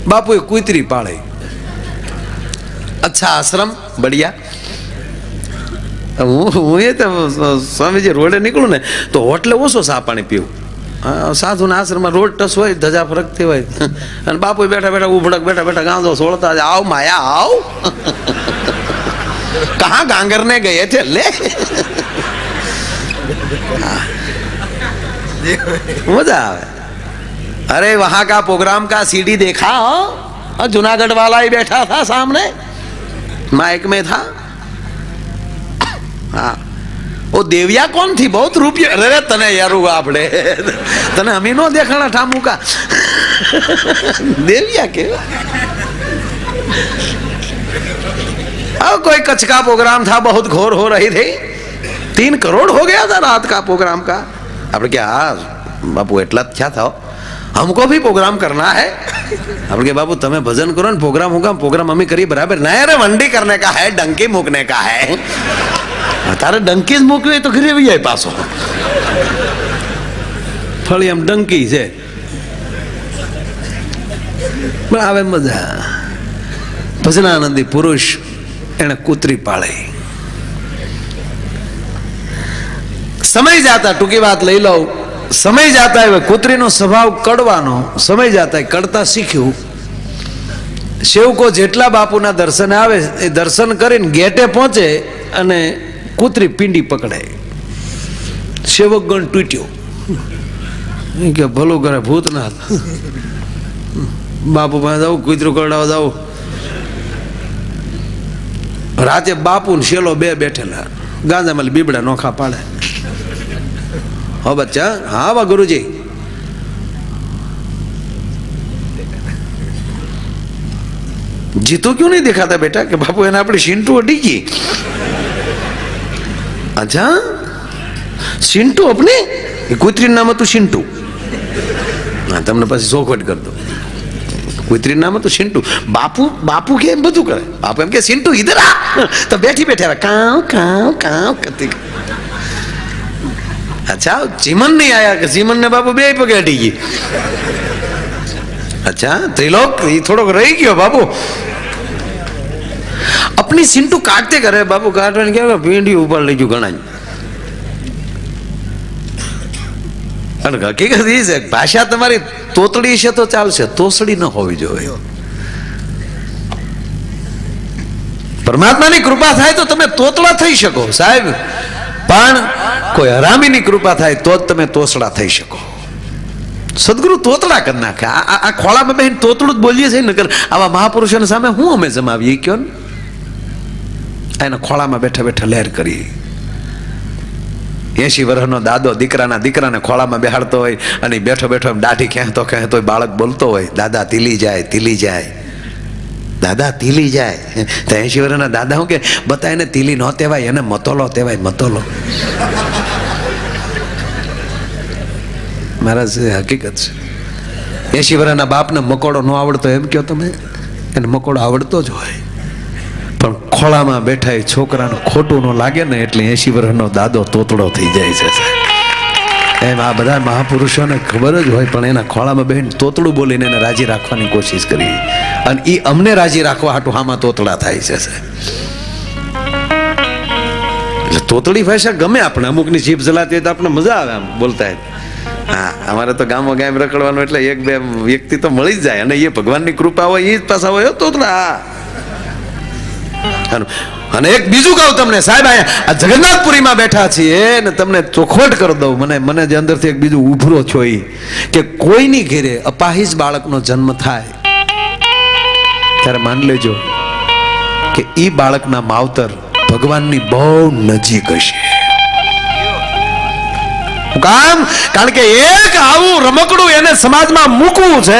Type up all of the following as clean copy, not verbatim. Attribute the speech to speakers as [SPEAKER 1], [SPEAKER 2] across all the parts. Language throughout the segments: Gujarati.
[SPEAKER 1] બાપુએ કૂતરી પાળી. અચ્છા આશ્રમ બઢિયા. હું એ તો સ્વામીજી રોડે નીકળું ને તો હોટલે ઓછો ચા પાણી પીવું. સાધુના આશ્રમમાં રોડ ટસ હોય, ધજા ફરકતી હોય, અને બાપુ બેઠા બેઠા ઉભડક બેઠા બેઠા ગાંધો સોળતા આવ માયા આવ. કહાં ગાંગર ને ગયે થે લે. मजा आवे. अरे वहां का प्रोग्राम का सीडी देखा हो? जूनागढ़ वाला ही बैठा था सामने, माइक में था. हाँ वो देविया कौन थी? बहुत रुपये. अरे तने यार आपड़े तने अमी नो देखना ठामू का देविया के. अब कोई कच्छ का प्रोग्राम था, बहुत घोर हो रही थी. 3 करोड़ हो गया था रात का प्रोग्राम का. આપણે કે હા બાપુ એટલા જ થયા था, हमको भी प्रोग्राम करना है. આપણે કે બાપુ તમે ભજન કરો ને પ્રોગ્રામ હોगा, प्रोग्राम અમે કરી બરાબર. ના અરે વંડી करने का है, डंकी મૂકने का है. તારે ડંકી જ મૂકવી તો ઘરે આવી જાય પાછો. ફળી આમ ડંકી છે પણ આવે મજા. ભજનાનંદી પુરુષ એને કૂતરી પાળી. સમય જાતા, ટૂંકી વાત લઈ લઉં, સમય જાતા હવે કૂતરીનો સ્વભાવ કડવાનો. સમય જાતા કડતા શીખ્યું. સેવકો જેટલા બાપુના દર્શને આવે એ દર્શન કરીને ગેટે પહોંચે અને કૂતરી પિંડી પકડે. સેવકગણ તૂટ્યો કે ભલું કરે ભૂતનાથ, બાપુ પાસે જાઉં, કૂતરું કરડાવા જાઉં. રાતે બાપુ ને શેલો બે બેઠેલા, ગાંજામાં બીબડા નોખા પાડે. हो बच्चा, हाँ वाह गुरुजी. जीतो क्यों नहीं दिखाता बेटा? कि बापू है ना अपनी सिंटू अडी की. अच्छा सिंटू अपने कूतरी नाम तो सिंटू. हाँ तमने पास सोखवट कर दो. कूतरी नाम तो सिंटू. बापू बापू के एम बधु करे. बापू एम के सिंटू इधर आ, तो बैठी बैठे काव काव काव करती. अच्छा चीमन नहीं आया कि चीमन ने बापू बे पगे अटी गई. अच्छा त्रिलोक ये थोड़ो रही गयो बापू. अपनी सिंटू काटते करे बापू. काटने क्या भींडी ऊपर ले घना. हकीकत ये है भाषा तमारी तोतड़ी से तो चालशे, तोसड़ी न होवी जोईए. परमात्मानी कृपा थाय तो तमे तोतड़ा थई शको साहेब, पण कोई हरामीनी कृपा थाय तो ज तमे तोसड़ा थई शको. सदगुरु तोतड़ा कर नाखे. आ खोला में बहन तोतड़ू ज बोलीए छे नकर आवा महापुरुषों सामे हूँ अमे जमावीए क्यों ने? एना खोला में बैठा बैठा लहर करी. 80 वर्षनो दादो दीकराना दीकराने खोला में बेहाड़तो होय अने बैठो बैठो दाढ़ी खेंचतो खेंचतो बाळक बोलतो होय, दादा तीली जाए तीली जाए, दादा तीली जाए. तो 80 वर्षना दादा हूँ के बताए ने तीली न तेवाय, एने मतोलो तेवाय मतोलो. महाराज हकीकत छे. 80 वर्षना बाप ने मकोड़ो न आवड़तो एम क्यो तमे? एने मकोड़ो आवड़तो ज होय, पण खोळामां बैठा ए छोकराने खोटું न लागे ने એટલે 80 वर्षनो दादो तोतड़ो थई जाय छे. एम आ बधा महापुरुषोने खबर ज होय, पण एना खोळामां बेन तोतड़ું बोलीने એને राजी राखवानी कोशिश करी અને ઈ અમને राजी राखवा हाटू हामा तोतड़ा थाय छे. એટલે તોતડી ભાષા ગમે આપણે. અમુકની જીભ જલાતી હોય તો આપણે મજા આવે આમ બોલતા. હા અમારે તો ગામો ગામ રખડવાનું એટલે એક બે વ્યક્તિ તો મળી જ જાય અને એ ભગવાનની કૃપા હોય એ જ પાછા હોય તોતડા. અને એક બીજું કહું તમને સાહેબ, આ જગન્નાથપુરીમાં બેઠા છીએ ને તમને ચોખવટ કરી દઉં. મને જે અંદરથી એક બીજું ઉભરો છો એ કે કોઈની ઘેરે અપાહિજ બાળકનો જન્મ થાય ત્યારે માની લેજો કે ઈ બાળકના માવતર ભગવાનની બહુ નજીક હશે. કામ કારણ કે એક આવું રમકડું એને સમાજમાં મૂકવું છે.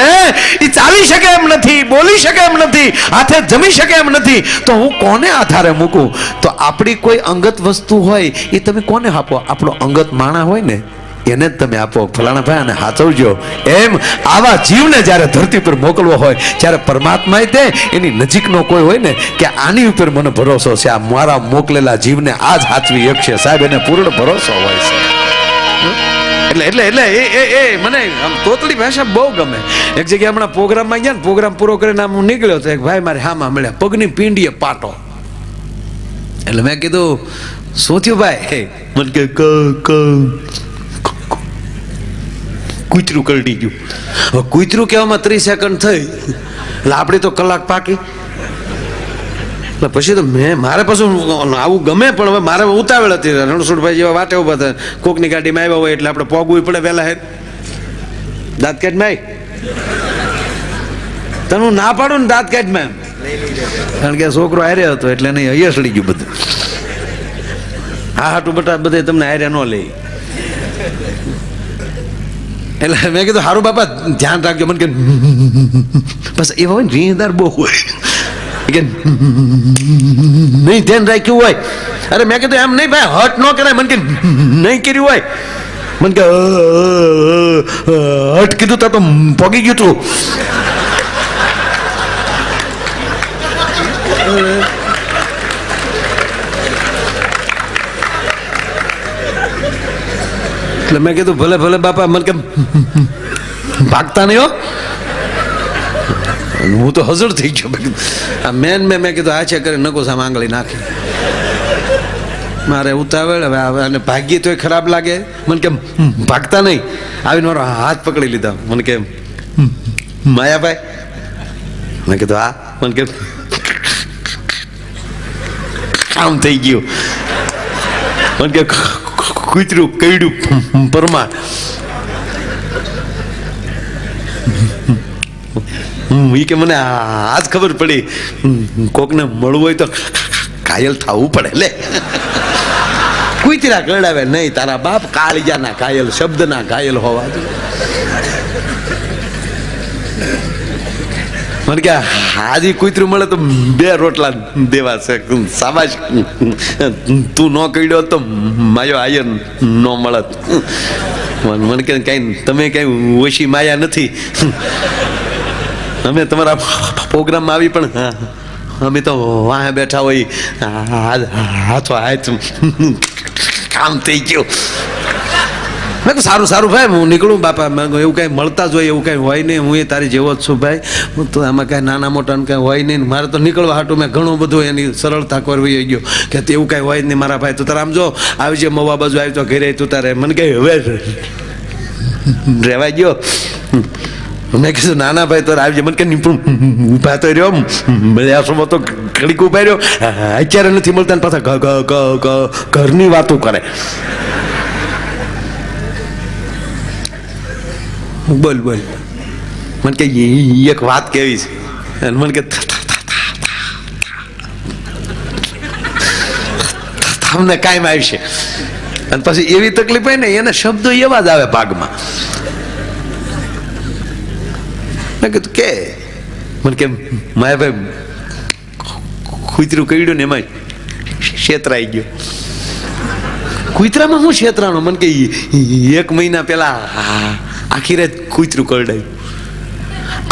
[SPEAKER 1] એ ચાલી શકે એમ નથી, બોલી શકે એમ નથી, હાથે જમી શકે એમ નથી, તો હું કોને આધારે મૂકું? તો આપણી કોઈ અંગત વસ્તુ હોય એ તમે કોને આપો? આપણો અંગત માણા હોય ને એને જ તમે આપો. ફલાણા ભાઈ અને હાચવજો. એમ આવા જીવને જ્યારે ધરતી પર મોકલવો હોય ત્યારે પરમાત્માએ તે એની નજીકનો કોઈ હોય ને કે આની ઉપર મને ભરોસો છે, આ મારા મોકલેલા જીવને આ જ હાચવી શકશે સાહેબ, એને પૂર્ણ ભરોસો હોય છે. એટલે એટલે એટલે એ મને આમ તોતડી ભાષા બહુ ગમે. એક જગ્યાએ હમણાં પ્રોગ્રામમાં ગયા ને, પ્રોગ્રામ પૂરો કરીને આમ હું નીકળ્યો તો એક ભાઈ મારે હામાં મળ્યા, પગની પીંડીએ પાટો. એટલે મેં કીધું શું થયું ભાઈ? મને કે કૂતરું કરડી ગયું. હવે કૂતરું કહેવામાં 30 સેકન્ડ થઈ, એટલે આપણી તો કલાક પાકી. એટલે પછી તો મારે પાછું આવું ગમે, પણ હવે મારે ઉતાવળ હતી. રણછોડભાઈ જેવા વાટે ઉભા હતા, કોકની ગાડીમાં આવ્યા હોય એટલે આપણે પોગવું પડે વહેલા. હે દાંત કાઢમાં તને હું ના પાડું ને દાંત કાઢમાં, કારણ કે છોકરો હાર્યો હતો એટલે નહીં અહીંયા સડી ગયું બધું. હા હાટું બટા બધે તમને હાર્યા ન લે. એટલે મેં કીધું સારું બાપા ધ્યાન રાખજો. મને કે બસ એવા હોય ને રીહદાર બહુ હોય કે નહીં ધ્યાન રાખ્યું હોય. અરે મેં કીધું એમ નહીં ભાઈ, હટ ન કરાય. મને કે નહીં કર્યું હોય. મને કે હટ કીધું તો પોગી ગયું તું. એટલે મેં કીધું ભલે ભલે બાપા. મને કે ભાગતા નહીં હો. હું તો હજર થઈ ગયો. આ મેન મેં કીધું આ છે કરે નકો સામે આંગળી નાખી. મારે ઉતાવળ હવે અને ભાગીએ તોય ખરાબ લાગે. મને કે ભાગતા નહીં. આવીને મારો હાથ પકડી લીધા. મને કે માયાભાઈ. મેં કીધું હા. મને કે કામ થઈ ગયું. મને કે કૂતરું કઈડું પરમાર. એ કે મને આજ ખબર પડી, કોકને મળવું હોય તો ઘાયલ થવું પડે. લે કૂતરા કરડાવે નહીં, તારા બાપ કાળિયાના ઘાયલ, શબ્દના ઘાયલ હોવા જોઈએ. મને કે હાજી કૂતરું મળે તો 2 રોટલા દેવા છે. સાબાશ, તું ન કઈડ્યો તો માયો આયર ન મળત. મને કે કઈ તમે કઈ ઓછી માયા નથી. અમે તમારા પ્રોગ્રામમાં આવી પણ અમે તો વાહે બેઠા હોય, હાથો હાથ કામ થઈ ગયું. મેં કહું સારું સારું ભાઈ, હું નીકળું બાપા. મેં કહું એવું કાંઈ મળતા જ હોય, એવું કાંઈ હોય નહીં. હું એ તારી જેવો જ છું ભાઈ. હું તો આમાં કાંઈ નાના મોટાને કાંઈ હોય નહીં. મારે તો નીકળવા હાટું મેં ઘણું બધું એની સરળતા કરવી ગયો કે એવું કાંઈ હોય જ નહીં મારા ભાઈ. તું તારે આમ જો આવી જે મવા બાજુ આવી તો ઘરે તું તારે. મને કહે હવે રહેવાય ગયો. મેં કીધું નાના ભાઈ તો આવી જાય. મને કે ઊભા તો રહ્યો, મળ્યા તો ઘડીક ઉભા રહ્યો. અત્યારે નથી મળતા ને પાછા ઘરની વાતો કરે. બોલ બોલ. મને કે એક વાત કેવી છે. અને મને કે તમને કાયમ આવશે. અને પછી એવી તકલીફ હોય ને, એને શબ્દો એવા જ આવે ભાગમાં. મેં કીધું કે મને કે માયાભાઈ કૂતરું કઈડ્યું ને એમાં છેતરાઈ ગયો. કૂતરામાં હું છેતરાનો? મને કે 1 મહિના પહેલા આખી રાત કૂતરું કરડાયું.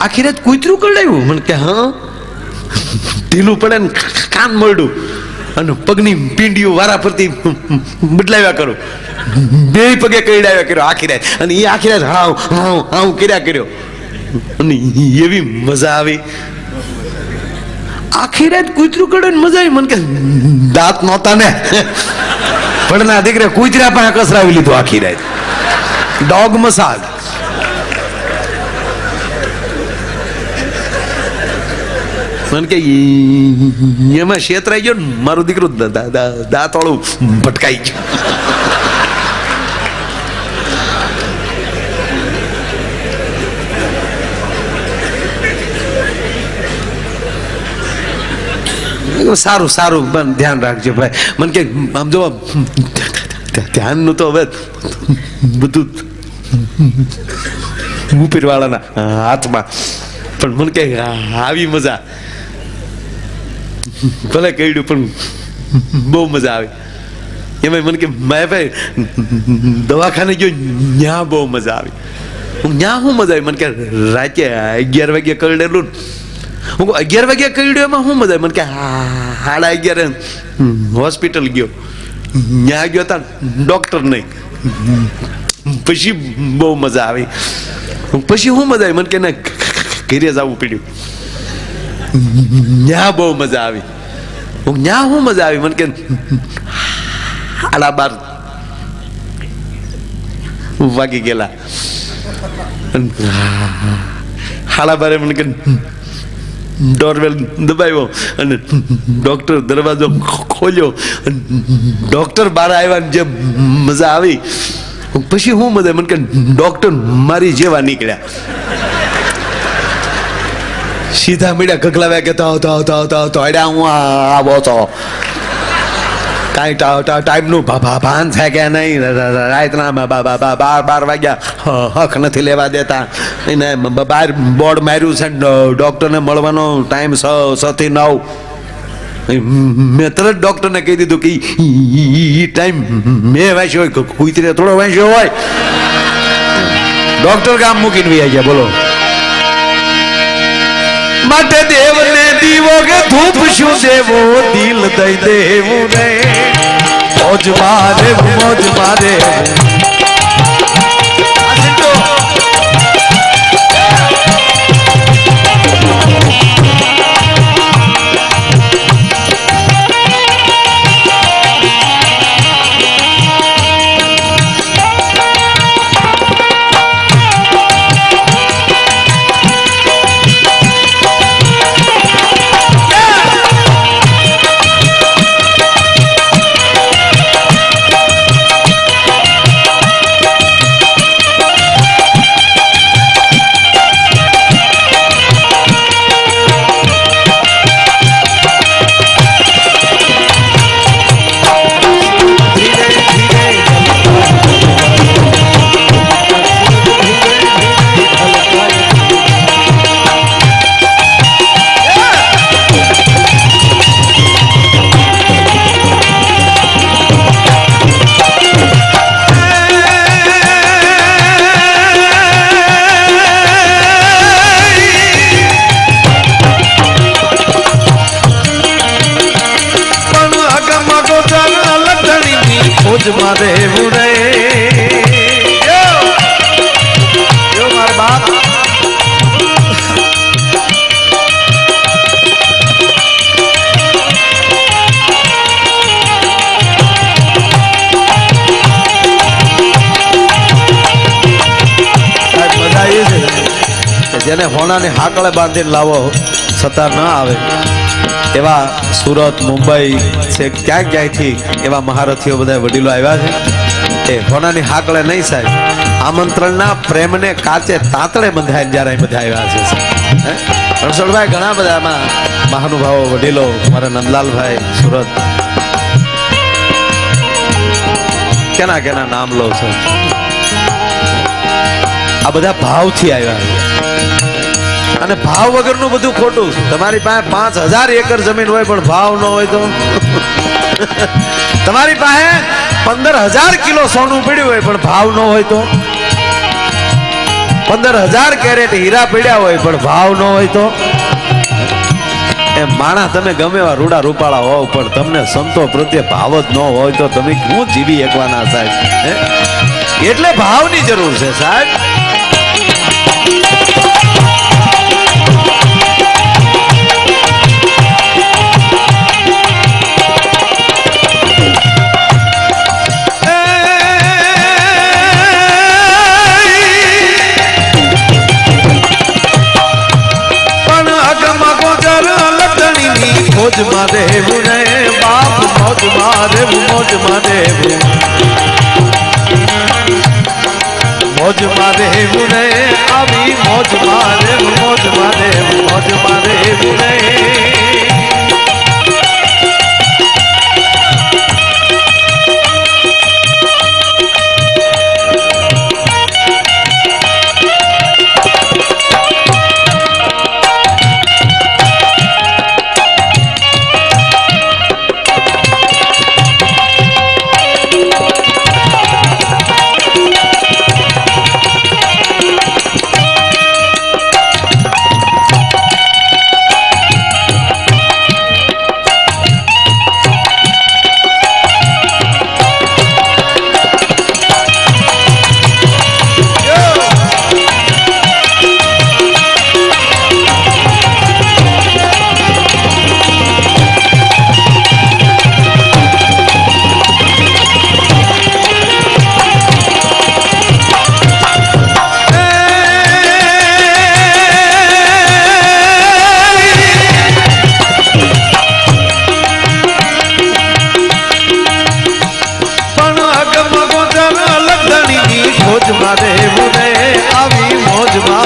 [SPEAKER 1] આખી રાત કૂતરું કરડાયું? મને કે હા. ઢીલું પડે ને કાન મળડું અને પગની પીંડીઓ વારા ફરતી બદલાવ્યા કરો. 2 પગે કરડાવ્યા કર્યો આખી રાત. અને એ આખી રાત હાવ હાવ હાવ કર્યા કર્યો. અને એવી મજા આવી. આખી રાત કૂતરું કરડે ને મજા આવી. મને કે દાંત નહોતા ને પણ ના દીકરા કૂતરા પાસે કસરાવી લીધું આખી રાત. Dog massage. મને કે એમાં છેતરાઈ ગયો ને મારું દીકરું દાંતવાળું ભટકાઈ ગયું. સારું સારું પણ ધ્યાન રાખજો ભાઈ. મને કે આમ જો ધ્યાનનું તો હવે બધું ઉપરવાળાના હાથમાં. પણ મને કે આવી મજા ભલે કહ્યું પણ બહુ મજા આવી. એમાં મને કે માયાભાઈ દવાખાને ગયો, ત્યાં બહુ મજા આવી. ત્યાં શું મજા આવી? મને કે રાતે 11 વાગે કરડેલું. હું 11 વાગ્યા કર્યું એમાં શું મજા? મને કે 11:30 હોસ્પિટલ ગયો. ત્યાં ગયો હતા ડોક્ટર નહીં, પછી બહુ મજા આવી. પછી શું મજા આવી? મને કે ના ઘરે જવું પડ્યું. ન્યા બહુ મજા આવી. ન્યા શું મજા આવી? મને કે 12:30 વાગી ગયેલા. 12:30 મને કે ડોરબેલ દબાવ્યો અને ડોક્ટર દરવાજો ખોલ્યો. ડોક્ટર બહાર આવ્યા, જે મજા આવી. પછી શું મજા? મને કે ડોક્ટર મારી જેવા નીકળ્યા. સીધા મીડિયા ગગલાવ્યા કે તો અડ્યા હું આવો તો કાંઈ ટાઈમનું ભાન થાય કે નહીં. રાતના 12 વાગ્યા હક નથી લેવા દેતા. એને બહાર બોર્ડ માર્યું છે, ડૉક્ટરને મળવાનો ટાઈમ 6 થી 9. મેં તરત ડૉક્ટરને કહી દીધું કે એ ટાઈમ મેં વાંચ્યો હોય, કુતરે થોડો વાંચ્યો હોય. ડૉક્ટર કામ મૂકીને વી ગયા. બોલો. માટે દેવને દીવો કે ધૂપ શું દેવો, દિલ દઈ દેવું રે. મોજ મારે મોજ મારે. મારે રે મારા બાપ. મજા એ છે જેને હોનાની હાકળે બાંધીને લાવો છતાં ન આવે એવા સુરત, મુંબઈ છે, ક્યાંક ક્યાંયથી એવા મહારથીઓ બધા વડીલો આવ્યા છે. એ હોનાની હાકળે નહીં સાહેબ, આમંત્રણના પ્રેમને કાચે તાતળે બંધાઈને જ્યારે બધા આવ્યા છે. રણછોડભાઈ ઘણા બધા એમાં મહાનુભાવો વડીલો, મારા નંદલાલભાઈ સુરત, કેના કેના નામ લો છો. આ બધા ભાવથી આવ્યા છે. અને ભાવ વગરનું બધું ખોટું. તમારી પાસે 5000 એકર જમીન હોય પણ ભાવ ન હોય તો તમારી પાસે 15000 કિલો સોનું પડ્યું હોય પણ ભાવ ન હોય તો 15000 કેરેટ હીરા પડ્યા હોય પણ ભાવ ન હોય તો એ માણા તમે ગમે એવા રૂડા રૂપાળા હોવ પણ તમને સંતો પ્રત્યે ભાવ જ ન હોય તો તમે શું જીવી શકવાના સાહેબ? એટલે ભાવની જરૂર છે સાહેબ. મોજ મારે રે બાપ, મોજ મારે મોજ મારે મોજ મારે રે આવી મોજ મારે મોજ મારે મોજ મારે રે.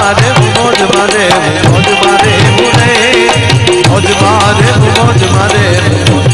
[SPEAKER 1] મારે મોજ મારે મોજ મારે મોજ મારે મોજ મારે